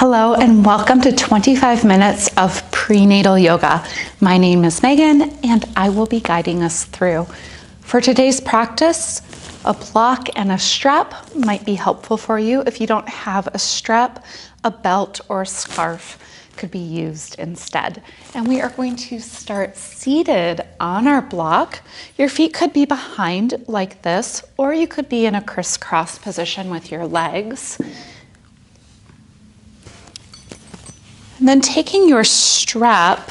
Hello and welcome to 25 minutes of prenatal yoga. My name is Megan and I will be guiding us through. For today's practice, a block and a strap might be helpful for you. If you don't have a strap, a belt or a scarf could be used instead. And we are going to start seated on our block. Your feet could be behind like this, or you could be in a crisscross position with your legs. And then taking your strap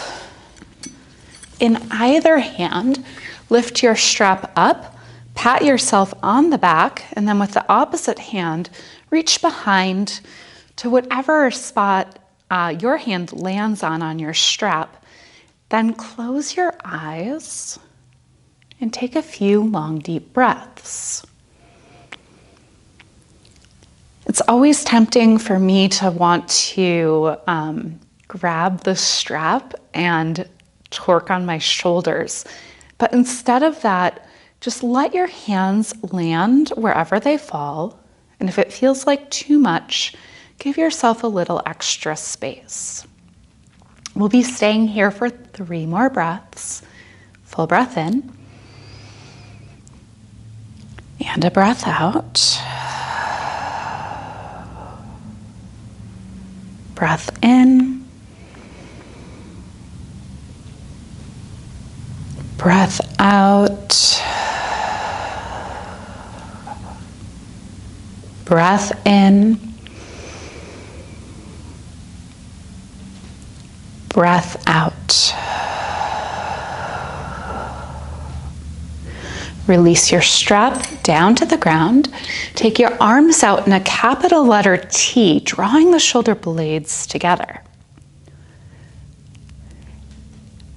in either hand, lift your strap up, pat yourself on the back, and then with the opposite hand, reach behind to whatever spot your hand lands on your strap. Then close your eyes and take a few long, deep breaths. It's always tempting for me to want to grab the strap and torque on my shoulders. But instead of that, just let your hands land wherever they fall. And if it feels like too much, give yourself a little extra space. We'll be staying here for 3 more breaths. Full breath in. And a breath out. Breath in. Breath out. Breath in. Breath out. Release your strap down to the ground. Take your arms out in a capital letter T, drawing the shoulder blades together.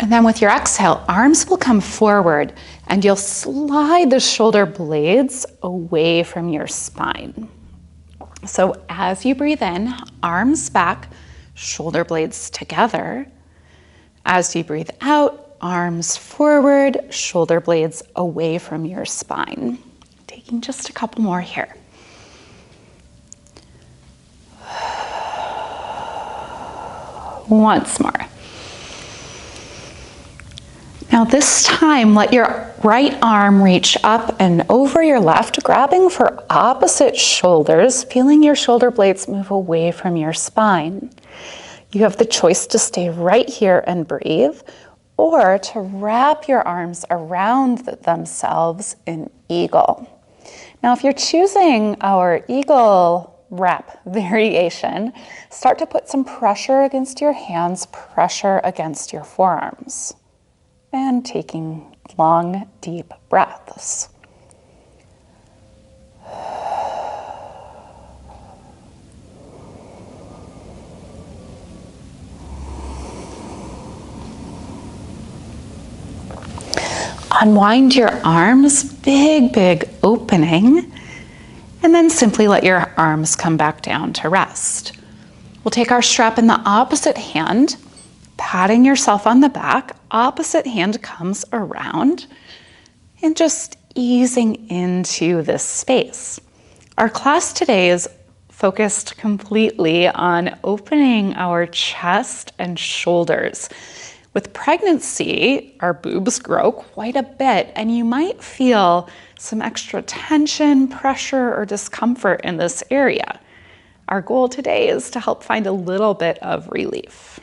And then with your exhale, arms will come forward and you'll slide the shoulder blades away from your spine. So as you breathe in, arms back, shoulder blades together. As you breathe out, arms forward, shoulder blades away from your spine. Taking just a couple more here. Once more. Now this time, let your right arm reach up and over your left, grabbing for opposite shoulders, feeling your shoulder blades move away from your spine. You have the choice to stay right here and breathe, or to wrap your arms around themselves in eagle. Now, if you're choosing our eagle wrap variation, start to put some pressure against your hands, pressure against your forearms, and taking long, deep breaths. Unwind your arms, big opening, and then simply let your arms come back down to rest. We'll take our strap in the opposite hand, patting yourself on the back, opposite hand comes around, and just easing into this space. Our class today is focused completely on opening our chest and shoulders. With pregnancy, our boobs grow quite a bit, and you might feel some extra tension, pressure, or discomfort in this area. Our goal today is to help find a little bit of relief.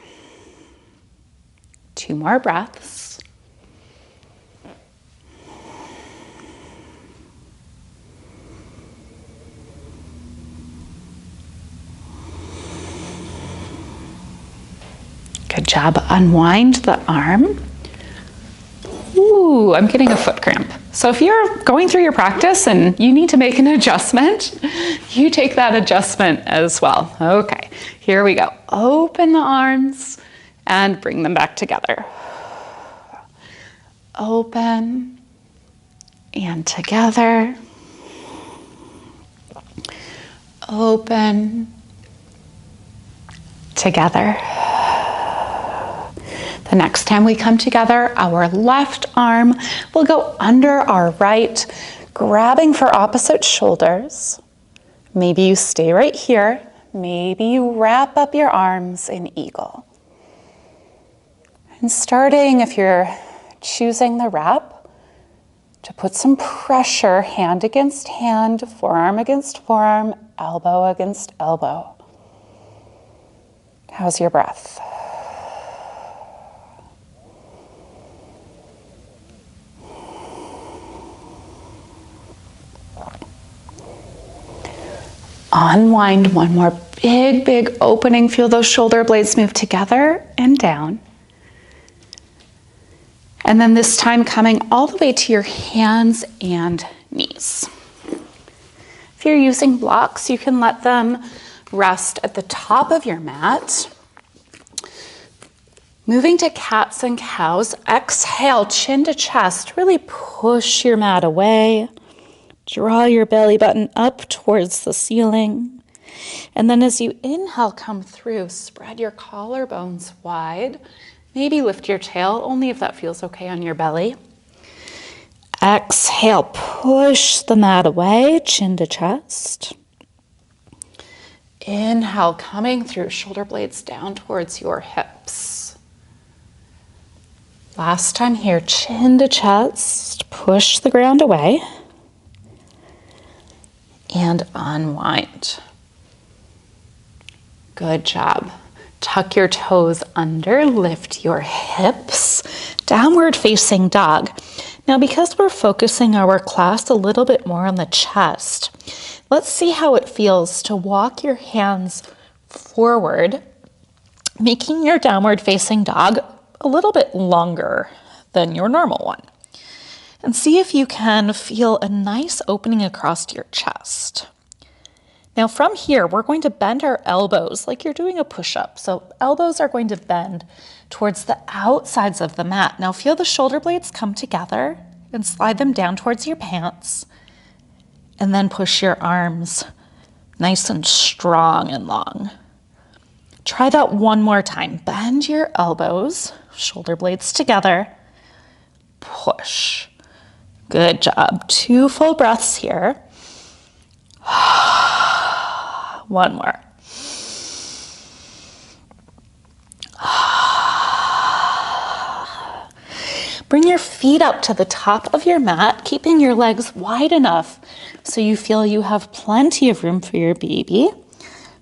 2 more breaths. Good job. Unwind the arm. Ooh, I'm getting a foot cramp. So if you're going through your practice and you need to make an adjustment, you take that adjustment as well. Okay, here we go. Open the arms and bring them back together. Open and together. Open, together. The next time we come together, our left arm will go under our right, grabbing for opposite shoulders. Maybe you stay right here. maybe you wrap up your arms in eagle. And starting, if you're choosing the wrap, to put some pressure, hand against hand, forearm against forearm, elbow against elbow. How's your breath? Unwind, one more big opening. Feel those shoulder blades move together and down. And then this time coming all the way to your hands and knees. If you're using blocks, you can let them rest at the top of your mat. Moving to cats and cows, exhale, chin to chest. Really push your mat away. Draw your belly button up towards the ceiling. And then as you inhale, come through, spread your collarbones wide. Maybe lift your tail, only if that feels okay on your belly. Exhale, push the mat away, chin to chest. Inhale, coming through, shoulder blades down towards your hips. Last time here, chin to chest, push the ground away. And unwind. Good job. Tuck your toes under, lift your hips, downward facing dog. Now, because we're focusing our class a little bit more on the chest, let's see how it feels to walk your hands forward, making your downward facing dog a little bit longer than your normal one. And see if you can feel a nice opening across your chest. Now from here, we're going to bend our elbows like you're doing a push-up. So elbows are going to bend towards the outsides of the mat. Now feel the shoulder blades come together and slide them down towards your pants. And then push your arms nice and strong and long. Try that one more time. Bend your elbows, shoulder blades together, push. Good job. 2 full breaths here. One more. Bring your feet up to the top of your mat, keeping your legs wide enough so you feel you have plenty of room for your baby.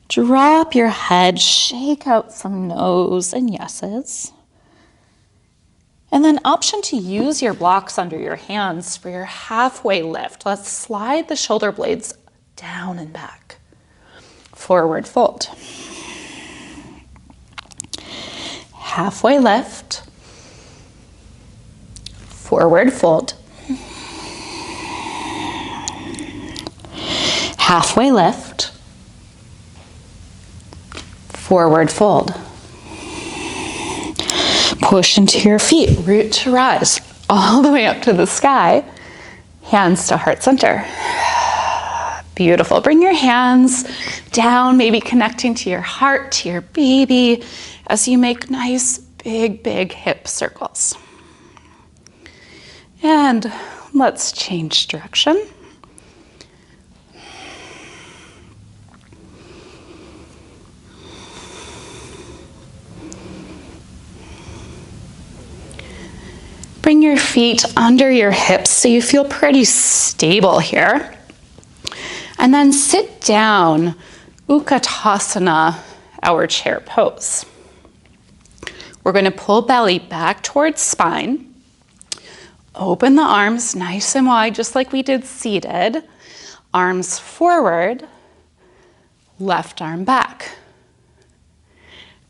Drop your head, shake out some no's and yeses. And then option to use your blocks under your hands for your halfway lift. Let's slide the shoulder blades down and back. Forward fold. Halfway lift. Forward fold. Halfway lift. Forward fold. Push into your feet, root to rise, all the way up to the sky. Hands to heart center. Beautiful. Bring your hands down, maybe connecting to your heart, to your baby, as you make nice, big hip circles. And let's change direction. Bring your feet under your hips so you feel pretty stable here. And then sit down, Utkatasana, our chair pose. We're going to pull belly back towards spine. Open the arms nice and wide, just like we did seated. Arms forward, left arm back.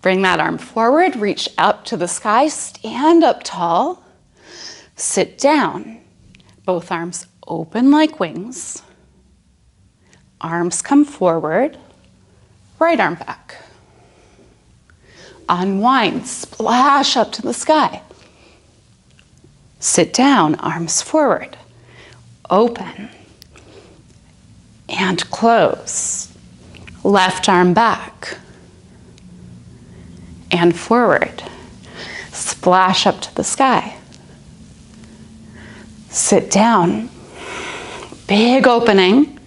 Bring that arm forward, reach up to the sky, stand up tall. Sit down, both arms open like wings. Arms come forward, right arm back. Unwind, splash up to the sky. Sit down, arms forward, open, and close. Left arm back, and forward. Splash up to the sky. Sit down, big opening,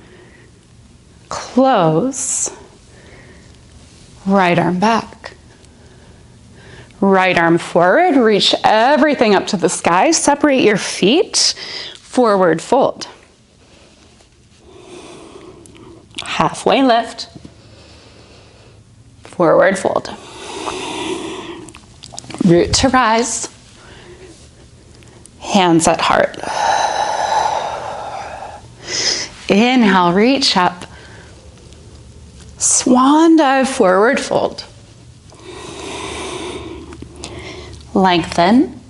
close, Right arm back. Right arm forward, reach everything up to the sky. Separate your feet, forward fold. Halfway lift, forward fold. Root to rise, hands at heart. Inhale, reach up. Swan dive, forward fold. Lengthen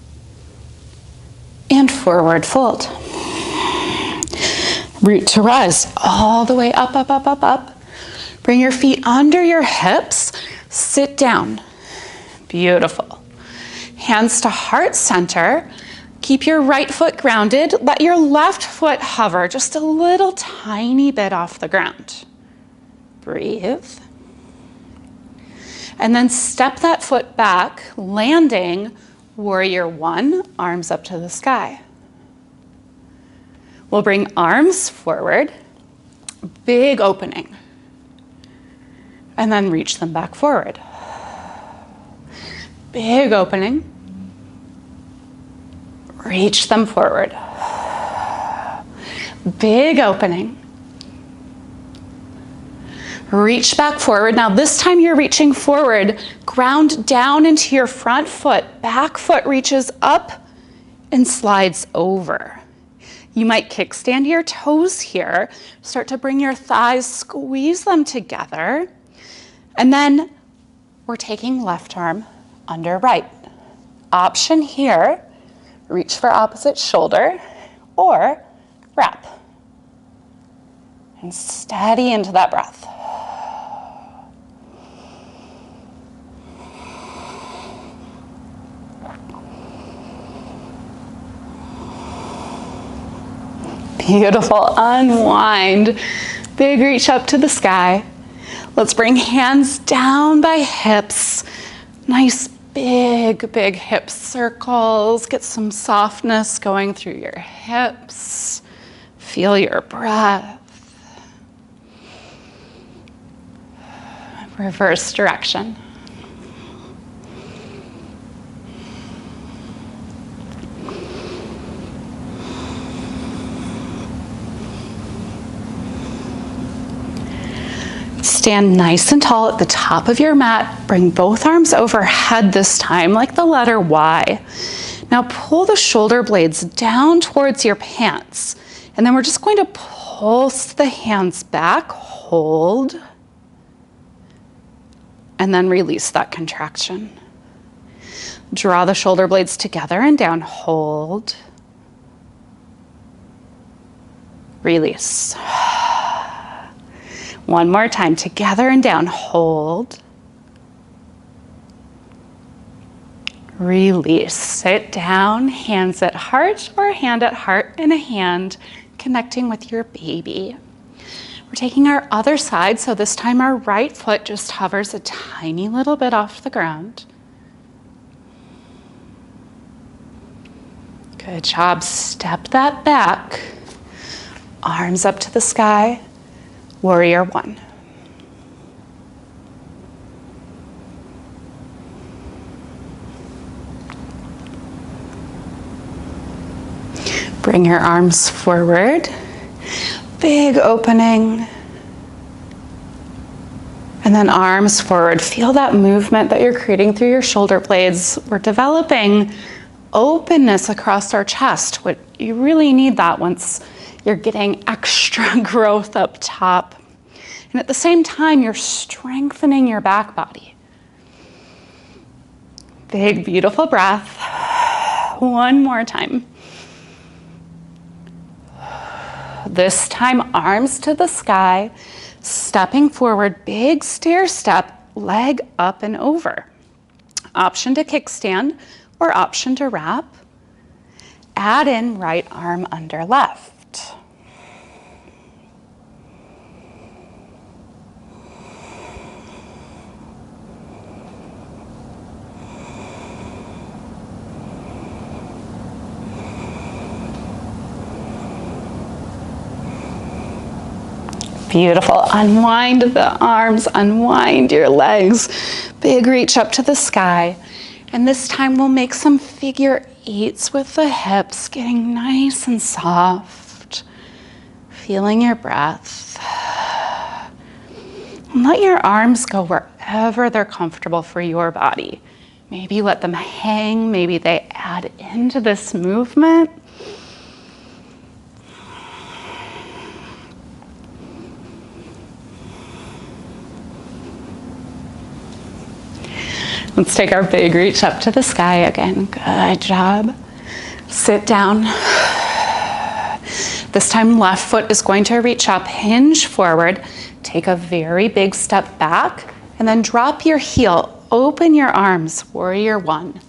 and forward fold. Root to rise, all the way up, up, up, up, up. Bring your feet under your hips. Sit down. Beautiful. Hands to heart center. Keep your right foot grounded. Let your left foot hover just a little tiny bit off the ground. Breathe. And then step that foot back, landing warrior one, arms up to the sky. We'll bring arms forward, big opening, and then reach them back forward. Big opening, reach them forward. Big opening, reach back forward. Now this time you're reaching forward, ground down into your front foot, back foot reaches up and slides over. You might kickstand your toes here, start to bring your thighs, squeeze them together, and then we're taking left arm under right. Option here, reach for opposite shoulder or wrap. And steady into that breath. Beautiful, unwind. Big reach up to the sky. Let's bring hands down by hips. Nice big, big hip circles. Get some softness going through your hips. Feel your breath. Reverse direction. Stand nice and tall at the top of your mat. Bring both arms overhead this time, like the letter Y. Now pull the shoulder blades down towards your pants. And then we're just going to pulse the hands back, hold, and then release that contraction. Draw the shoulder blades together and down, hold, release. One more time, together and down, hold, release. Sit down, hands at heart or hand at heart and a hand connecting with your baby. We're taking our other side, so this time our right foot just hovers a tiny little bit off the ground. Good job, step that back. Arms up to the sky. Warrior one. Bring your arms forward. Big opening. And then arms forward. Feel that movement that you're creating through your shoulder blades. We're developing openness across our chest. What you really need that once you're getting extra growth up top. And at the same time, you're strengthening your back body. Big, beautiful breath. One more time. This time, arms to the sky, stepping forward, big stair step, leg up and over. Option to kickstand or option to wrap. Add in right arm under left. Beautiful. Unwind the arms, unwind your legs. Big reach up to the sky. And this time we'll make some figure eights with the hips, getting nice and soft. Feeling your breath. And let your arms go wherever they're comfortable for your body. Maybe let them hang, maybe they add into this movement. Let's take our big reach up to the sky again. Good job. Sit down. This time left foot is going to reach up, hinge forward, take a very big step back, and then drop your heel, open your arms, warrior one.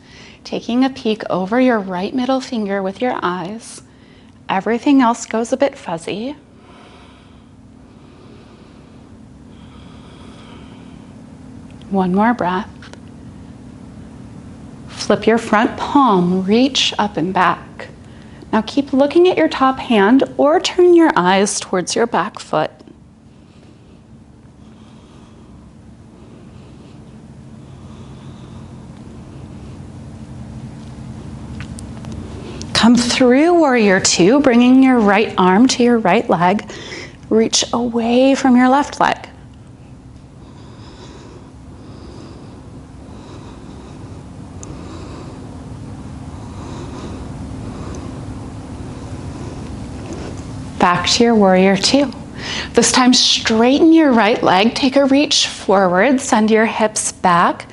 Taking a peek over your right middle finger with your eyes. Everything else goes a bit fuzzy. One more breath. Flip your front palm, reach up and back. Now keep looking at your top hand or turn your eyes towards your back foot. Come through warrior two, bringing your right arm to your right leg. Reach away from your left leg. Back to your warrior two. This time straighten your right leg, take a reach forward, send your hips back,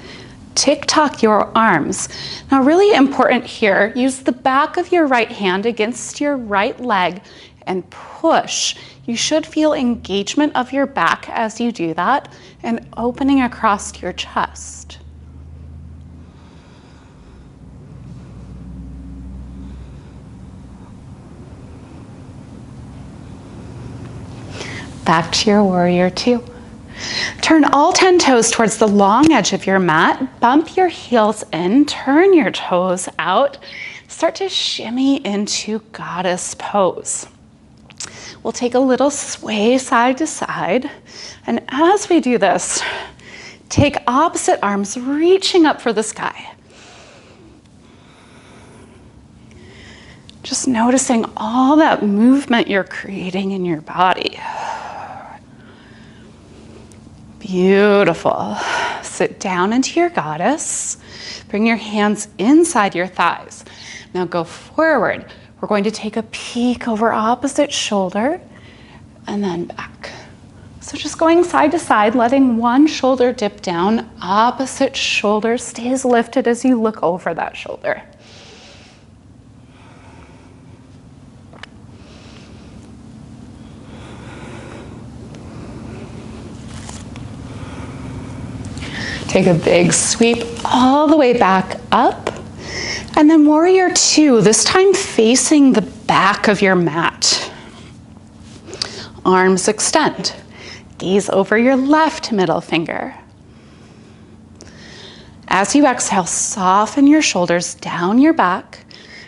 tick-tock your arms. Now really important here, use the back of your right hand against your right leg and push. You should feel engagement of your back as you do that and opening across your chest. Back to your warrior two. Turn all 10 toes towards the long edge of your mat. Bump your heels in, turn your toes out. Start to shimmy into goddess pose. We'll take a little sway side to side. And as we do this, take opposite arms reaching up for the sky. Just noticing all that movement you're creating in your body. Beautiful. Sit down into your goddess. Bring your hands inside your thighs. Now go forward. We're going to take a peek over opposite shoulder and then back. So just going side to side, letting one shoulder dip down, opposite shoulder stays lifted as you look over that shoulder. Take a big sweep all the way back up. And then warrior two, this time facing the back of your mat. Arms extend. Gaze over your left middle finger. As you exhale, soften your shoulders down your back.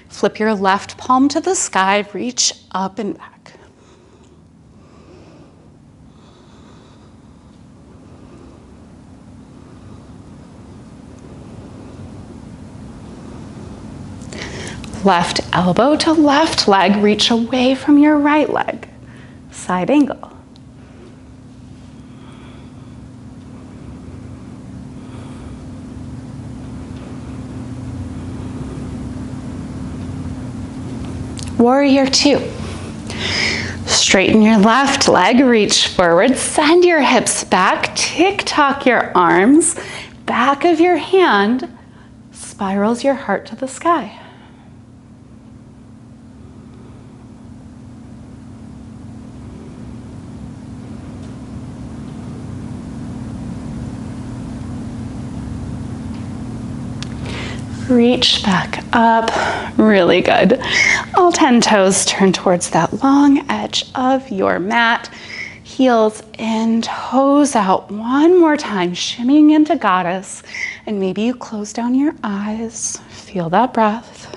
Flip your left palm to the sky, reach up and back. Left elbow to left leg, reach away from your right leg. Side angle. Warrior two. Straighten your left leg, reach forward, send your hips back, tick-tock your arms, back of your hand spirals your heart to the sky. Reach back up, really good. All 10 toes turn towards that long edge of your mat. Heels in, toes out. One more time, shimmying into goddess. And maybe you close down your eyes. Feel that breath.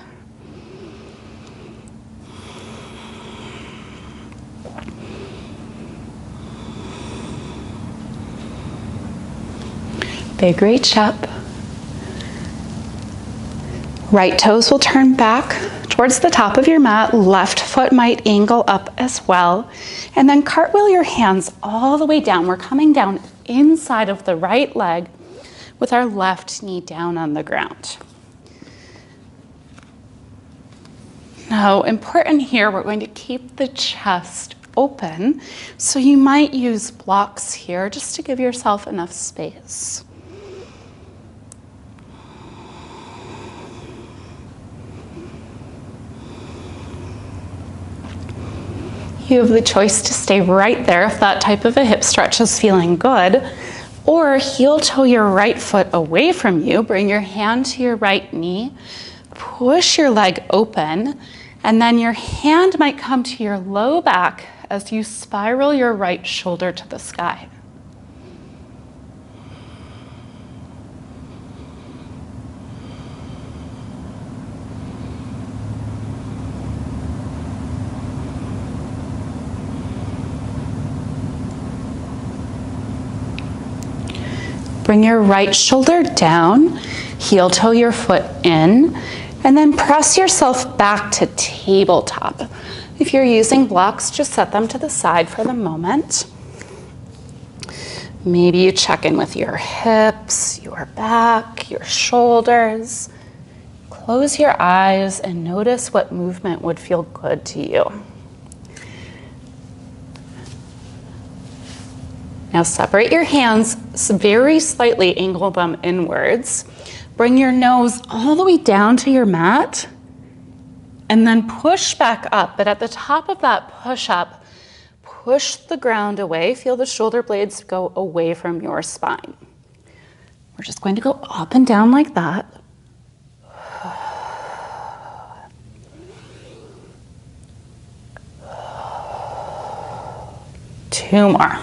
Big reach up. Right toes will turn back towards the top of your mat. Left foot might angle up as well. And then cartwheel your hands all the way down. We're coming down inside of the right leg with our left knee down on the ground. Now, important here, we're going to keep the chest open. So you might use blocks here just to give yourself enough space. You have the choice to stay right there if that type of a hip stretch is feeling good, or heel toe your right foot away from you, bring your hand to your right knee, push your leg open, and then your hand might come to your low back as you spiral your right shoulder to the sky. Bring your right shoulder down, heel toe your foot in, and then press yourself back to tabletop. If you're using blocks, just set them to the side for the moment. Maybe you check in with your hips, your back, your shoulders. Close your eyes and notice what movement would feel good to you. Now separate your hands, very slightly angle them inwards. Bring your nose all the way down to your mat and then push back up. But at the top of that push up, push the ground away. Feel the shoulder blades go away from your spine. We're just going to go up and down like that. Two more.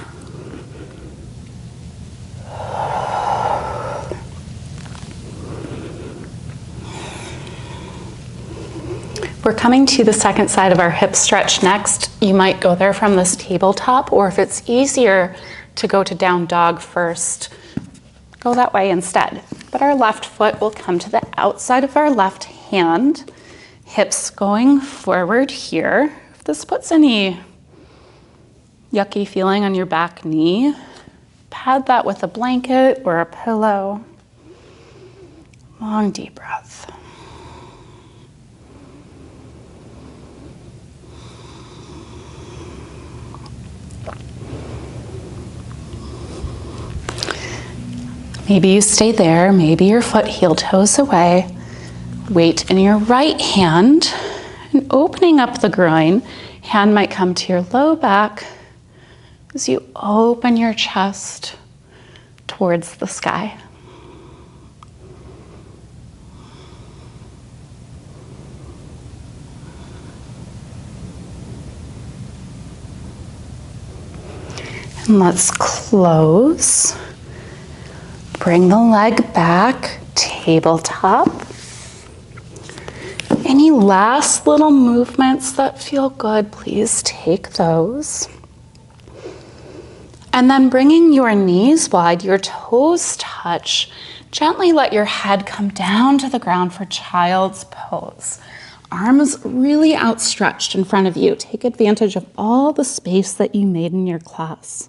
We're coming to the second side of our hip stretch next. You might go there from this tabletop, or if it's easier to go to down dog first, go that way instead. But our left foot will come to the outside of our left hand, hips going forward here. If this puts any yucky feeling on your back knee, pad that with a blanket or a pillow. Long deep breath. Maybe you stay there, maybe your foot heel toes away. Weight in your right hand and opening up the groin. Hand might come to your low back as you open your chest towards the sky. And let's close. Bring the leg back, tabletop. Any last little movements that feel good, please take those. And then bringing your knees wide, your toes touch. Gently let your head come down to the ground for child's pose. Arms really outstretched in front of you. Take advantage of all the space that you made in your class.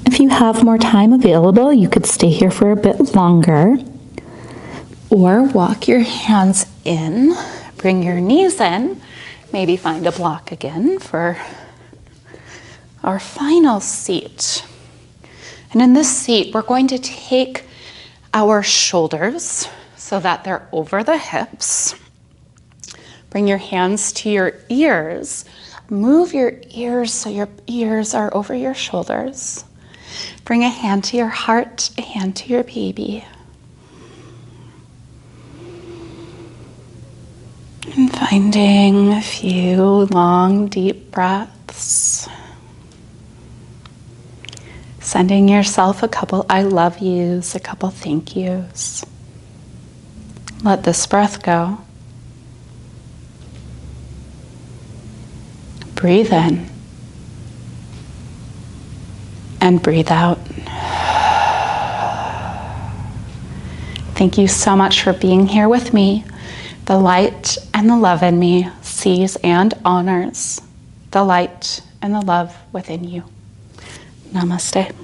If you have more time available, you could stay here for a bit longer, or walk your hands in, bring your knees in, maybe find a block again for our final seat. And in this seat, we're going to take our shoulders so that they're over the hips. Bring your hands to your ears. Move your ears so your ears are over your shoulders. Bring a hand to your heart, a hand to your baby. And Finding a few long, deep breaths. Sending yourself a couple I love yous, a couple thank yous. Let this breath go. Breathe in and breathe out. Thank you so much for being here with me. The light and the love in me sees and honors the light and the love within you. Namaste.